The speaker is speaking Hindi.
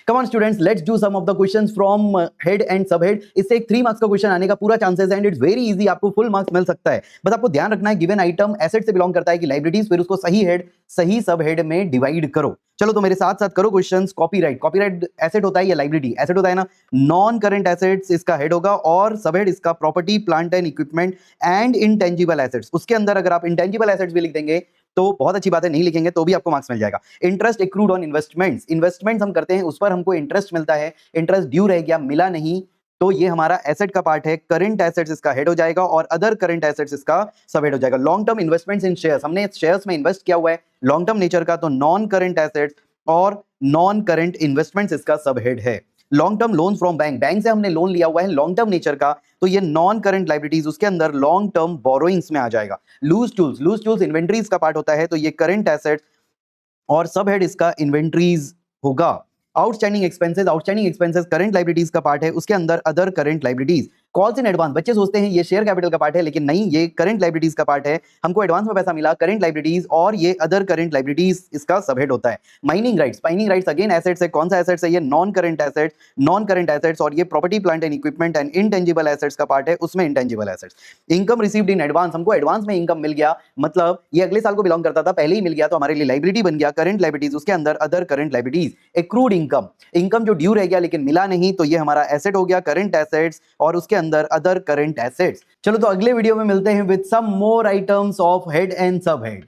Come on students, let's do some of the questions from head and sub head. इससे एक 3 मार्क्स का क्वेश्चन आने का पूरा चांसेस है एंड इट्स वेरी इजी, आपको फुल मार्क्स मिल सकता है। बस आपको ध्यान रखना है गिवन आइटम एसेट से बिलोंग करता है कि लाइबिलिटीज, फिर उसको सही हेड सही सब हेड में डिवाइड करो। चलो तो मेरे साथ साथ करो क्वेश्चंस। कॉपीराइट, कॉपीराइट एसेट होता है या लाइबिलिटी? एसेट होता है ना। नॉन करंट एसेट्स इसका हेड होगा और सब हेड इसका property plant and equipment and intangible assets. उसके अंदर अगर आप इनटेंजिबल एसेट्स भी लिख देंगे तो बहुत अच्छी बात है, नहीं लिखेंगे तो भी आपको मार्क्स मिल जाएगा। Interest accrued on investments, investments हम करते हैं उस पर हमको इंटरेस्ट मिलता है, इंटरेस्ट ड्यू रह गया, मिला नहीं, तो ये हमारा एसेट का पार्ट है। करंट एसेट्स इसका हेड हो जाएगा और अदर करंट एसेट्स इसका सब हेड हो जाएगा। Long term investments in shares, हमने शेयर्स में इन्वेस्ट किया हुआ है लॉन्ग टर्म नेचर का, तो नॉन करंट एसेट्स और नॉन करंट इन्वेस्टमेंट्स इसका सब हेड है। Long term loan from bank, bank से हमने लोन लिया हुआ है लॉन्ग टर्म नेचर का, तो ये नॉन करंट लाइबिलिटीज उसके अंदर लॉन्ग टर्म बोरोइंग्स में आ जाएगा। Loose tools, loose tools inventories का पार्ट होता है, तो ये करंट एसेट और सब हेड इसका इन्वेंट्रीज होगा। आउटस्टैंडिंग एक्सपेंसेस करंट लाइबिलिटीज का पार्ट है, उसके अंदर other current liabilities. Calls in advance, बच्चे सोचते हैं ये शेयर कैपिटल का पार्ट है, लेकिन नहीं, ये करंट लाइबिलिटीज का पार्ट है। हमको एडवांस में पैसा मिला, करंट लाइबिलिटीज, और ये अदर करंट लाइबिलिटीज इसका सब हेड होता है। माइनिंग राइट्स अगेन एसेट्स है। कौन सा एसेट्स है? ये नॉन करंट एसेट्स, और ये property plant and equipment and intangible assets का पार्ट है, उसमें intangible assets. Income received in advance, हमको एडवांस में इनकम मिल गया, मतलब ये अगले साल को बिलोंग करता था, पहले ही मिल गया तो हमारे लिए लाइबिलिटी बन गया। करंट लाइबिलिटीज, उसके अंदर other current liabilities. Accrued income, income जो ड्यू रह गया लेकिन मिला नहीं, तो ये हमारा एसेट हो गया, करंट एसेट्स, और उसके अंदर अदर करंट एसेट्स। चलो तो अगले वीडियो में मिलते हैं with some more items of head and sub head.